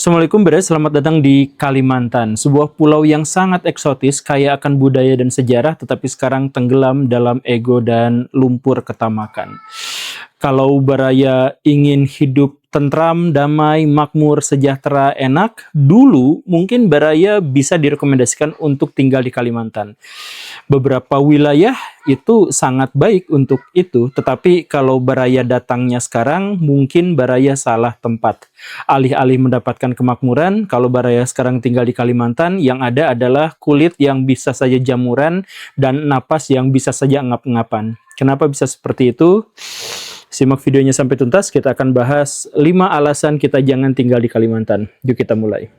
Assalamualaikum Bre, selamat datang di Kalimantan, sebuah pulau yang sangat eksotis, kaya akan budaya dan sejarah, tetapi sekarang tenggelam dalam ego dan lumpur ketamakan. Kalau Baraya ingin hidup tentram, damai, makmur, sejahtera, enak, dulu mungkin Baraya bisa direkomendasikan untuk tinggal di Kalimantan. Beberapa wilayah itu sangat baik untuk itu, tetapi kalau Baraya datangnya sekarang, mungkin Baraya salah tempat. Alih-alih mendapatkan kemakmuran, kalau Baraya sekarang tinggal di Kalimantan, yang ada adalah kulit yang bisa saja jamuran dan napas yang bisa saja ngap-ngapan. Kenapa bisa seperti itu? Simak videonya sampai tuntas, kita akan bahas 5 alasan kita jangan tinggal di Kalimantan. Yuk kita mulai.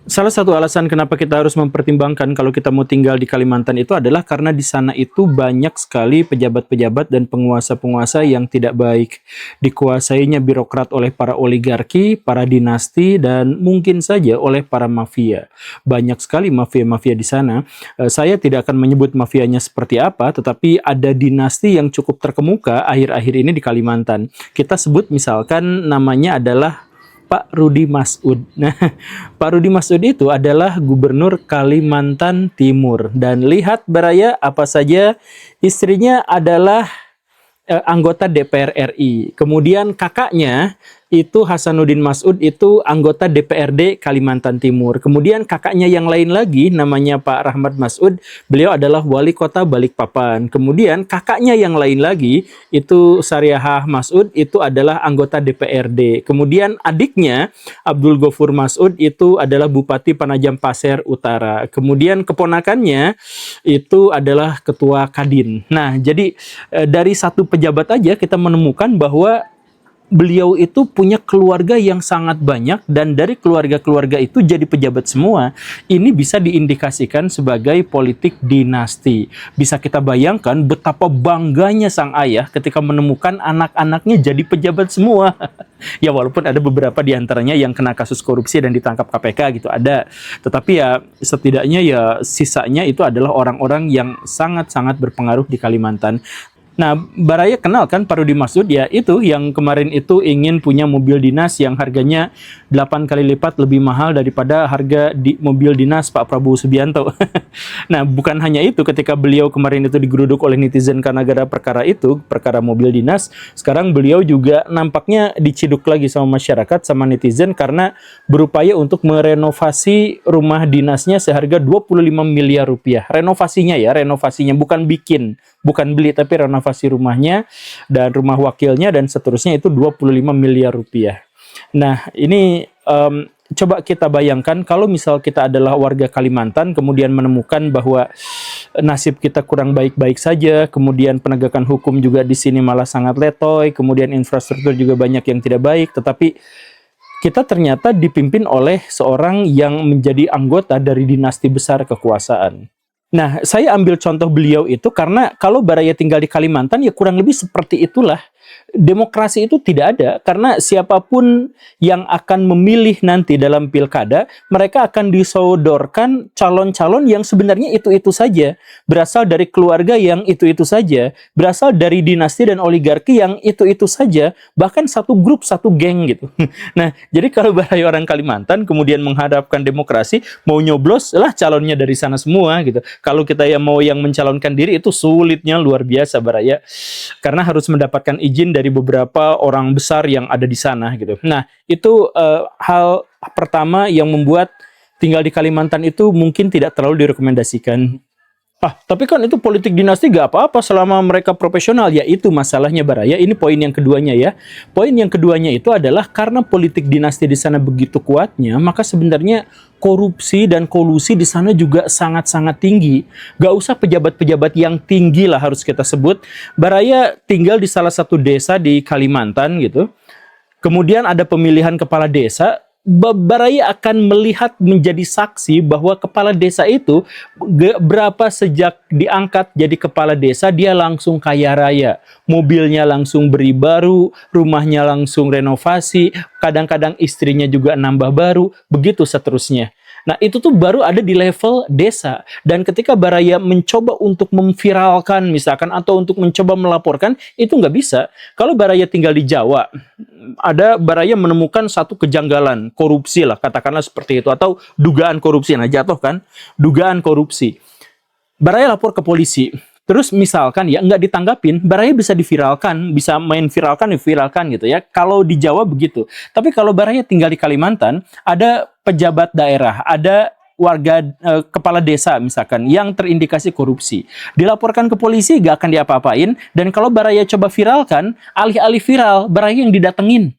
Salah satu alasan kenapa kita harus mempertimbangkan kalau kita mau tinggal di Kalimantan itu adalah karena di sana itu banyak sekali pejabat-pejabat dan penguasa-penguasa yang tidak baik. Dikuasainya birokrat oleh para oligarki, para dinasti, dan mungkin saja oleh para mafia. Banyak sekali mafia-mafia di sana. Saya tidak akan menyebut mafianya seperti apa, tetapi ada dinasti yang cukup terkemuka akhir-akhir ini di Kalimantan. Kita sebut misalkan namanya adalah Pak Rudi Masud. Nah, Pak Rudi Masud itu adalah gubernur Kalimantan Timur. Dan lihat Baraya, apa saja istrinya adalah anggota DPR RI. Kemudian kakaknya itu Hasanuddin Masud itu anggota DPRD Kalimantan Timur. Kemudian kakaknya yang lain lagi namanya Pak Rahmat Masud, beliau adalah wali kota Balikpapan. Kemudian kakaknya yang lain lagi itu Sariahah Masud itu adalah anggota DPRD. Kemudian adiknya Abdul Ghafur Masud itu adalah Bupati Penajam Pasir Utara. Kemudian keponakannya itu adalah ketua Kadin. Nah, jadi dari satu pejabat aja kita menemukan bahwa beliau itu punya keluarga yang sangat banyak, dan dari keluarga-keluarga itu jadi pejabat semua. Ini bisa diindikasikan sebagai politik dinasti. Bisa kita bayangkan betapa bangganya sang ayah ketika menemukan anak-anaknya jadi pejabat semua. Ya walaupun ada beberapa di antaranya yang kena kasus korupsi dan ditangkap KPK gitu, ada. Tetapi ya setidaknya ya sisanya itu adalah orang-orang yang sangat-sangat berpengaruh di Kalimantan. Nah, Baraya kenal kan Pak Rudi Masud, ya itu yang kemarin itu ingin punya mobil dinas yang harganya 8 kali lipat lebih mahal daripada harga mobil dinas Pak Prabowo Subianto. Nah, bukan hanya itu, ketika beliau kemarin itu digeruduk oleh netizen karena gara perkara itu, perkara mobil dinas, sekarang beliau juga nampaknya diciduk lagi sama masyarakat, sama netizen, karena berupaya untuk merenovasi rumah dinasnya seharga 25 miliar rupiah. Renovasinya ya, renovasinya, bukan bikin, bukan beli, tapi renovasi rumahnya dan rumah wakilnya dan seterusnya, itu 25 miliar rupiah. Nah, ini coba kita bayangkan kalau misal kita adalah warga Kalimantan, kemudian menemukan bahwa nasib kita kurang baik-baik saja, kemudian penegakan hukum juga di sini malah sangat letoy, kemudian infrastruktur juga banyak yang tidak baik, tetapi kita ternyata dipimpin oleh seorang yang menjadi anggota dari dinasti besar kekuasaan. Nah, saya ambil contoh beliau itu karena kalau Baraya tinggal di Kalimantan ya kurang lebih seperti itulah. Demokrasi itu tidak ada, karena siapapun yang akan memilih nanti dalam pilkada, mereka akan disodorkan calon-calon yang sebenarnya itu-itu saja, berasal dari keluarga yang itu-itu saja, berasal dari dinasti dan oligarki yang itu-itu saja, bahkan satu grup, satu geng gitu. Nah, jadi kalau Baraya orang Kalimantan kemudian menghadapkan demokrasi, mau nyoblos lah calonnya dari sana semua gitu. Kalau kita yang mau yang mencalonkan diri itu sulitnya luar biasa Baraya, karena harus mendapatkan izin dari beberapa orang besar yang ada di sana gitu. Nah, itu hal pertama yang membuat tinggal di Kalimantan itu mungkin tidak terlalu direkomendasikan. Tapi kan itu politik dinasti gak apa-apa selama mereka profesional. Ya itu masalahnya Baraya. Ini poin yang keduanya ya. Poin yang keduanya itu adalah karena politik dinasti di sana begitu kuatnya, maka sebenarnya korupsi dan kolusi di sana juga sangat-sangat tinggi. Gak usah pejabat-pejabat yang tinggi lah harus kita sebut. Baraya tinggal di salah satu desa di Kalimantan gitu. Kemudian ada pemilihan kepala desa. Baraya akan melihat, menjadi saksi bahwa kepala desa itu berapa sejak diangkat jadi kepala desa dia langsung kaya raya, mobilnya langsung beri baru, rumahnya langsung renovasi, kadang-kadang istrinya juga nambah baru, begitu seterusnya. Nah, itu tuh baru ada di level desa. Dan ketika Baraya mencoba untuk memviralkan misalkan atau untuk mencoba melaporkan, itu nggak bisa. Kalau Baraya tinggal di Jawa, ada Baraya menemukan satu kejanggalan, korupsi lah, katakanlah seperti itu. Atau dugaan korupsi, nah jatuh kan, dugaan korupsi. Baraya lapor ke polisi. Terus misalkan ya nggak ditanggapin, Baraya bisa diviralkan, bisa main viralkan, diviralkan gitu ya. Kalau di Jawa begitu. Tapi kalau Baraya tinggal di Kalimantan, ada pejabat daerah, ada warga kepala desa misalkan yang terindikasi korupsi. Dilaporkan ke polisi nggak akan diapa-apain. Dan kalau Baraya coba viralkan, alih-alih viral, Baraya yang didatengin.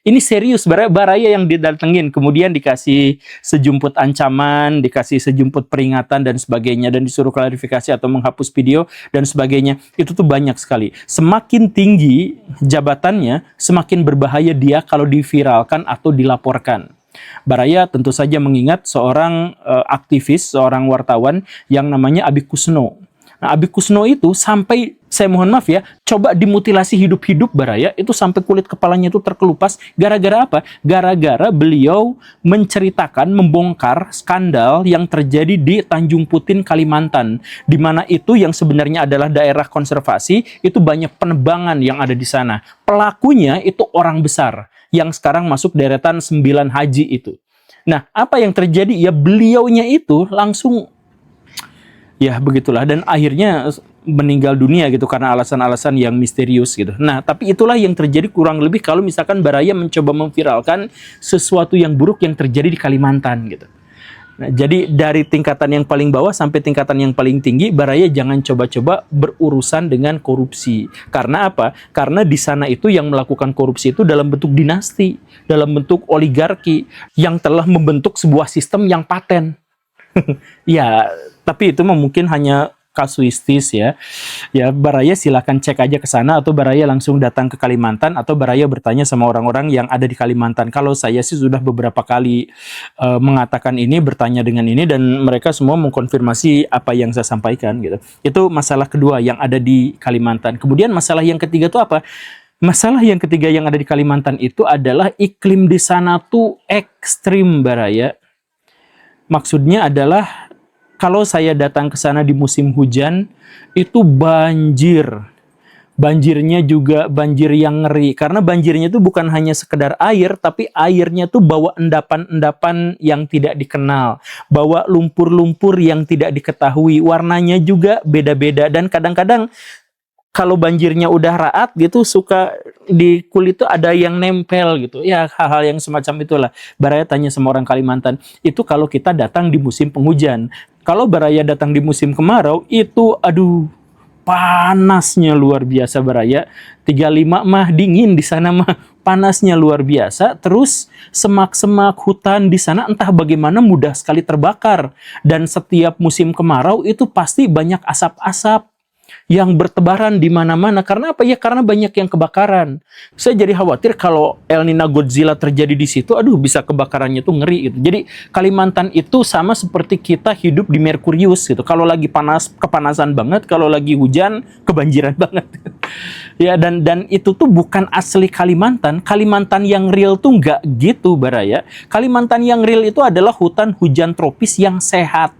Ini serius, Baraya yang didatengin, kemudian dikasih sejumput ancaman, dikasih sejumput peringatan dan sebagainya, dan disuruh klarifikasi atau menghapus video dan sebagainya. Itu tuh banyak sekali. Semakin tinggi jabatannya, semakin berbahaya dia kalau diviralkan atau dilaporkan. Baraya tentu saja mengingat seorang aktivis, seorang wartawan yang namanya Abi Kusno. Nah, Abi Kusno itu sampai, saya mohon maaf ya, coba dimutilasi hidup-hidup Baraya, itu sampai kulit kepalanya itu terkelupas. Gara-gara apa? Gara-gara beliau menceritakan, membongkar skandal yang terjadi di Tanjung Putin, Kalimantan. Di mana itu yang sebenarnya adalah daerah konservasi, itu banyak penebangan yang ada di sana. Pelakunya itu orang besar, yang sekarang masuk deretan 9 haji itu. Nah, apa yang terjadi? Ya beliaunya itu langsung, ya begitulah, dan akhirnya meninggal dunia gitu karena alasan-alasan yang misterius gitu. Nah, tapi itulah yang terjadi kurang lebih kalau misalkan Baraya mencoba memviralkan sesuatu yang buruk yang terjadi di Kalimantan gitu. Nah, jadi dari tingkatan yang paling bawah sampai tingkatan yang paling tinggi, Baraya jangan coba-coba berurusan dengan korupsi. Karena apa? Karena di sana itu yang melakukan korupsi itu dalam bentuk dinasti, dalam bentuk oligarki yang telah membentuk sebuah sistem yang paten. Ya, tapi itu mungkin hanya kasuistis ya. Ya, Baraya silakan cek aja ke sana, atau Baraya langsung datang ke Kalimantan, atau Baraya bertanya sama orang-orang yang ada di Kalimantan. Kalau saya sih sudah beberapa kali mengatakan ini, bertanya dengan ini, dan mereka semua mengkonfirmasi apa yang saya sampaikan gitu. Itu masalah kedua yang ada di Kalimantan. Kemudian masalah yang ketiga itu apa? Masalah yang ketiga yang ada di Kalimantan itu adalah iklim di sana tuh ekstrim, Baraya. Maksudnya adalah kalau saya datang ke sana di musim hujan, itu banjir. Banjirnya juga banjir yang ngeri. Karena banjirnya itu bukan hanya sekedar air, tapi airnya tuh bawa endapan-endapan yang tidak dikenal. Bawa lumpur-lumpur yang tidak diketahui. Warnanya juga beda-beda. Dan kadang-kadang kalau banjirnya udah raat gitu, suka di kulit tuh ada yang nempel gitu. Ya, hal-hal yang semacam itulah. Baraya tanya sama orang Kalimantan, itu kalau kita datang di musim penghujan. Kalau Baraya datang di musim kemarau, itu aduh, panasnya luar biasa Baraya. 35 mah dingin di sana mah, panasnya luar biasa. Terus semak-semak hutan di sana entah bagaimana mudah sekali terbakar. Dan setiap musim kemarau itu pasti banyak asap-asap yang bertebaran di mana-mana. Karena apa ya? Karena banyak yang kebakaran. Saya jadi khawatir kalau El Nino Godzilla terjadi di situ, aduh bisa kebakarannya tuh ngeri gitu. Jadi Kalimantan itu sama seperti kita hidup di Merkurius gitu. Kalau lagi panas, kepanasan banget, kalau lagi hujan, kebanjiran banget. Ya, dan itu tuh bukan asli Kalimantan. Kalimantan yang real tuh nggak gitu, Baraya. Kalimantan yang real itu adalah hutan hujan tropis yang sehat.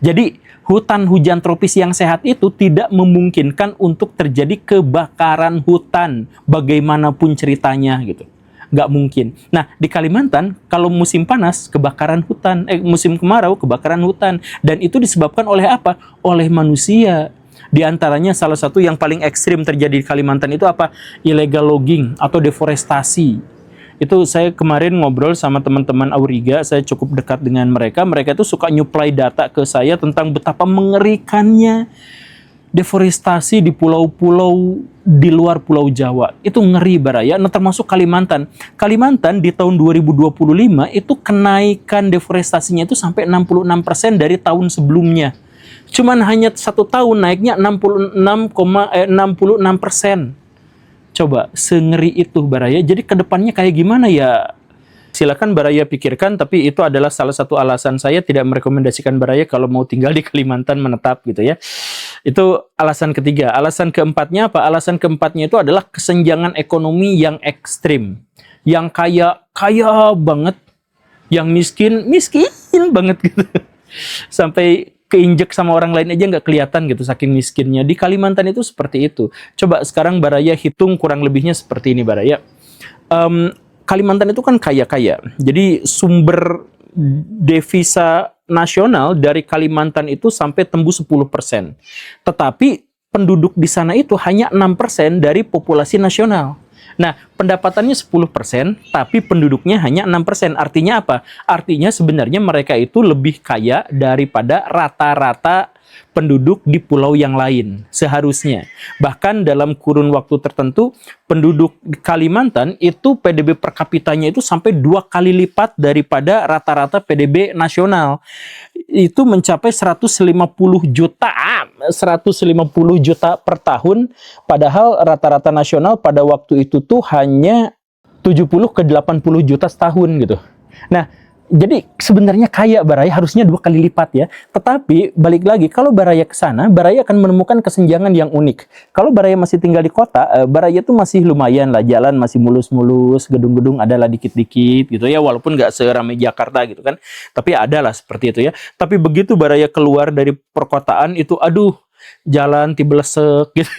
Jadi hutan hujan tropis yang sehat itu tidak memungkinkan untuk terjadi kebakaran hutan bagaimanapun ceritanya gitu. Nggak mungkin. Nah, di Kalimantan kalau musim panas kebakaran hutan, musim kemarau kebakaran hutan, dan itu disebabkan oleh apa? Oleh manusia. Di antaranya salah satu yang paling ekstrim terjadi di Kalimantan itu apa? Illegal logging atau deforestasi. Itu saya kemarin ngobrol sama teman-teman Auriga, saya cukup dekat dengan mereka. Mereka itu suka nyuplai data ke saya tentang betapa mengerikannya deforestasi di pulau-pulau di luar Pulau Jawa. Itu ngeri, Baraya. Nah, termasuk Kalimantan. Kalimantan di tahun 2025 itu kenaikan deforestasinya itu sampai 66% dari tahun sebelumnya. Cuman hanya 1 tahun naiknya 66%. Coba, sengeri itu Baraya. Jadi kedepannya kayak gimana ya? Silakan Baraya pikirkan, tapi itu adalah salah satu alasan saya tidak merekomendasikan Baraya kalau mau tinggal di Kalimantan menetap gitu ya. Itu alasan ketiga. Alasan keempatnya apa? Alasan keempatnya itu adalah kesenjangan ekonomi yang ekstrim. Yang kaya banget, Yang miskin, miskin banget gitu. Sampai keinjek sama orang lain aja nggak kelihatan gitu saking miskinnya. Di Kalimantan itu seperti itu. Coba sekarang Baraya hitung kurang lebihnya seperti ini Baraya. Kalimantan itu kan kaya-kaya. Jadi sumber devisa nasional dari Kalimantan itu sampai tembus 10%. Tetapi penduduk di sana itu hanya 6% dari populasi nasional. Nah, pendapatannya 10%, tapi penduduknya hanya 6%. Artinya apa? Artinya sebenarnya mereka itu lebih kaya daripada rata-rata penduduk di pulau yang lain seharusnya. Bahkan dalam kurun waktu tertentu, penduduk Kalimantan itu PDB per kapitanya itu sampai 2 kali lipat daripada rata-rata PDB nasional. Itu mencapai 150 juta per tahun, padahal rata-rata nasional pada waktu itu tuh hanya 70 ke 80 juta setahun gitu. Nah, jadi sebenarnya kaya Baraya harusnya 2 kali lipat ya. Tetapi balik lagi, kalau Baraya ke sana, Baraya akan menemukan kesenjangan yang unik. Kalau Baraya masih tinggal di kota, Baraya tuh masih lumayan lah, jalan masih mulus-mulus, gedung-gedung adalah dikit-dikit gitu ya, walaupun nggak seramai Jakarta gitu kan. Tapi ada lah seperti itu ya. Tapi begitu Baraya keluar dari perkotaan itu, aduh, jalan tibelesek gitu.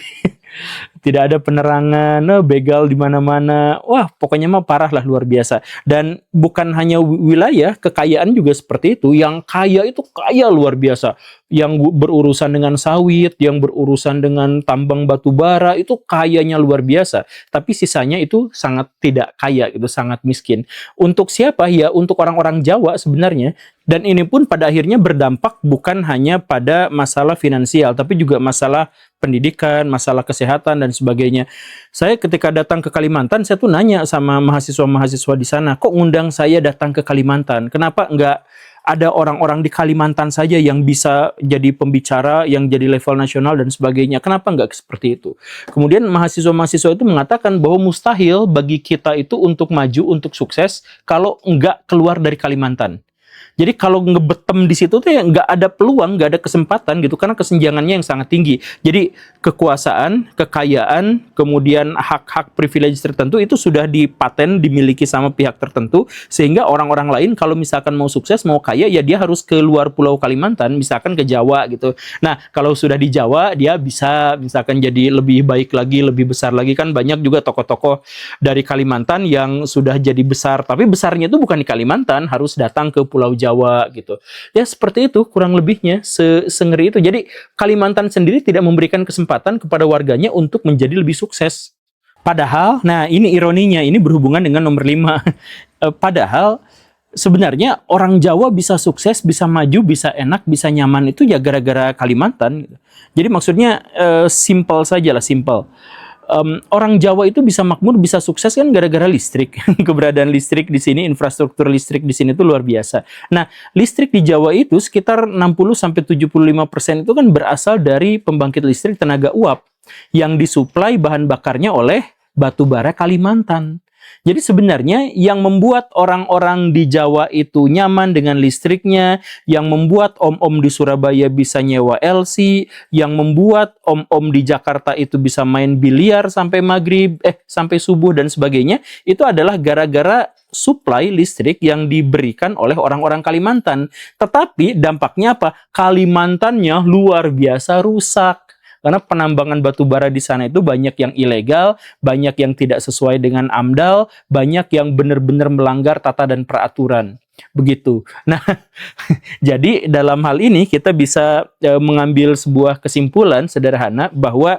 Tidak ada penerangan, begal di mana-mana. Wah, pokoknya mah parah lah, luar biasa. Dan bukan hanya wilayah, kekayaan juga seperti itu. Yang kaya itu kaya luar biasa. Yang berurusan dengan sawit, yang berurusan dengan tambang batu bara, itu kayanya luar biasa. Tapi sisanya itu sangat tidak kaya, gitu, sangat miskin. Untuk siapa? Ya, untuk orang-orang Jawa sebenarnya. Dan ini pun pada akhirnya berdampak bukan hanya pada masalah finansial, tapi juga masalah pendidikan, masalah kesehatan, dan sebagainya. Saya ketika datang ke Kalimantan, saya tuh nanya sama mahasiswa-mahasiswa di sana, kok ngundang saya datang ke Kalimantan? Kenapa nggak ada orang-orang di Kalimantan saja yang bisa jadi pembicara, yang jadi level nasional, dan sebagainya? Kenapa nggak seperti itu? Kemudian mahasiswa-mahasiswa itu mengatakan bahwa mustahil bagi kita itu untuk maju, untuk sukses, kalau nggak keluar dari Kalimantan. Jadi kalau ngebetem di situ tuh ya nggak ada peluang, nggak ada kesempatan gitu, karena kesenjangannya yang sangat tinggi. Jadi kekuasaan, kekayaan, kemudian hak-hak privilege tertentu itu sudah dipaten, dimiliki sama pihak tertentu, sehingga orang-orang lain kalau misalkan mau sukses, mau kaya, ya dia harus keluar Pulau Kalimantan, misalkan ke Jawa gitu. Nah, kalau sudah di Jawa, dia bisa misalkan jadi lebih baik lagi, lebih besar lagi. Kan banyak juga tokoh-tokoh dari Kalimantan yang sudah jadi besar, tapi besarnya itu bukan di Kalimantan, harus datang ke Pulau Jawa gitu. Ya seperti itu kurang lebihnya, sengeri itu. Jadi Kalimantan sendiri tidak memberikan kesempatan kepada warganya untuk menjadi lebih sukses. Padahal, nah ini ironinya, ini berhubungan dengan nomor 5. Padahal sebenarnya orang Jawa bisa sukses, bisa maju, bisa enak, bisa nyaman itu ya gara-gara Kalimantan gitu. Jadi maksudnya simple saja lah, simple. Orang Jawa itu bisa makmur, bisa sukses kan gara-gara listrik. Keberadaan listrik di sini, infrastruktur listrik di sini itu luar biasa. Nah, listrik di Jawa itu sekitar 60-75% itu kan berasal dari pembangkit listrik tenaga uap yang disuplai bahan bakarnya oleh batu bara Kalimantan. Jadi sebenarnya yang membuat orang-orang di Jawa itu nyaman dengan listriknya, yang membuat om-om di Surabaya bisa nyewa LC, yang membuat om-om di Jakarta itu bisa main biliar sampai maghrib, sampai subuh dan sebagainya, itu adalah gara-gara suplai listrik yang diberikan oleh orang-orang Kalimantan. Tetapi dampaknya apa? Kalimantannya luar biasa rusak. Karena penambangan batu bara di sana itu banyak yang ilegal, banyak yang tidak sesuai dengan AMDAL, banyak yang benar-benar melanggar tata dan peraturan. Begitu. Nah, jadi dalam hal ini kita bisa mengambil sebuah kesimpulan sederhana bahwa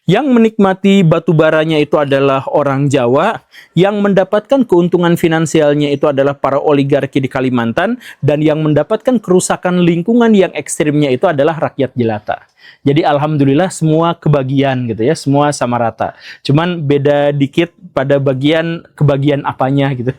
yang menikmati batu baranya itu adalah orang Jawa, yang mendapatkan keuntungan finansialnya itu adalah para oligarki di Kalimantan, dan yang mendapatkan kerusakan lingkungan yang ekstrimnya itu adalah rakyat jelata. Jadi alhamdulillah semua kebagian gitu ya, semua sama rata. Cuman beda dikit pada kebagian apanya gitu.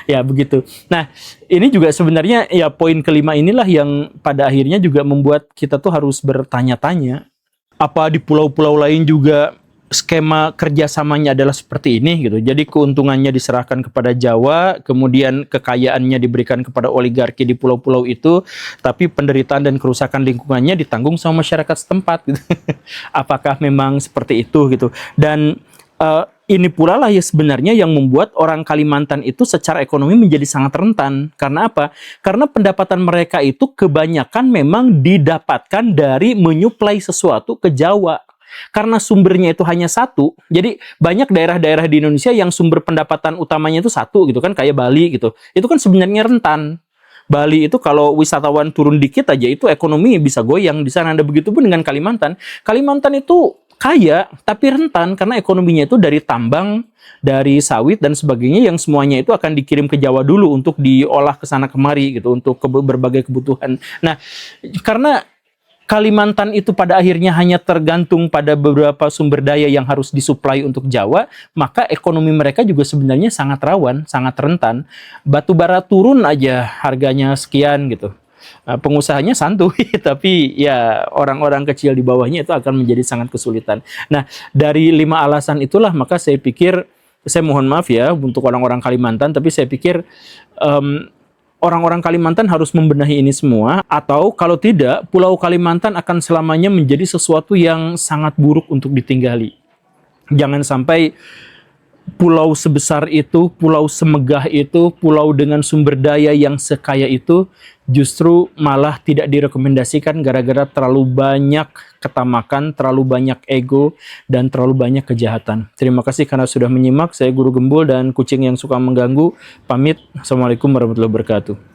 Ya begitu. Nah, ini juga sebenarnya ya poin kelima inilah yang pada akhirnya juga membuat kita tuh harus bertanya-tanya. Apa di pulau-pulau lain juga skema kerjasamanya adalah seperti ini gitu. Jadi keuntungannya diserahkan kepada Jawa, kemudian kekayaannya diberikan kepada oligarki di pulau-pulau itu, tapi penderitaan dan kerusakan lingkungannya ditanggung sama masyarakat setempat gitu. Apakah memang seperti itu gitu. Dan Ini pula lah ya sebenarnya yang membuat orang Kalimantan itu secara ekonomi menjadi sangat rentan. Karena apa? Karena pendapatan mereka itu kebanyakan memang didapatkan dari menyuplai sesuatu ke Jawa. Karena sumbernya itu hanya satu, jadi banyak daerah-daerah di Indonesia yang sumber pendapatan utamanya itu satu gitu kan, kayak Bali gitu. Itu kan sebenarnya rentan. Bali itu kalau wisatawan turun dikit aja itu ekonomi bisa goyang di sana. Ada begitupun dengan Kalimantan. Kalimantan itu kaya tapi rentan karena ekonominya itu dari tambang, dari sawit dan sebagainya yang semuanya itu akan dikirim ke Jawa dulu untuk diolah ke sana kemari gitu untuk berbagai kebutuhan. Nah, karena Kalimantan itu pada akhirnya hanya tergantung pada beberapa sumber daya yang harus disuplai untuk Jawa, maka ekonomi mereka juga sebenarnya sangat rawan, sangat rentan. Batu bara turun aja harganya sekian gitu. Pengusahanya santuy, tapi ya orang-orang kecil di bawahnya itu akan menjadi sangat kesulitan. Nah, dari 5 alasan itulah maka saya pikir, saya mohon maaf ya untuk orang-orang Kalimantan, tapi saya pikir orang-orang Kalimantan harus membenahi ini semua, atau kalau tidak, Pulau Kalimantan akan selamanya menjadi sesuatu yang sangat buruk untuk ditinggali. Jangan sampai pulau sebesar itu, pulau semegah itu, pulau dengan sumber daya yang sekaya itu, justru malah tidak direkomendasikan gara-gara terlalu banyak ketamakan, terlalu banyak ego, dan terlalu banyak kejahatan. Terima kasih karena sudah menyimak. Saya Guru Gembul dan kucing yang suka mengganggu. Pamit. Assalamualaikum warahmatullahi wabarakatuh.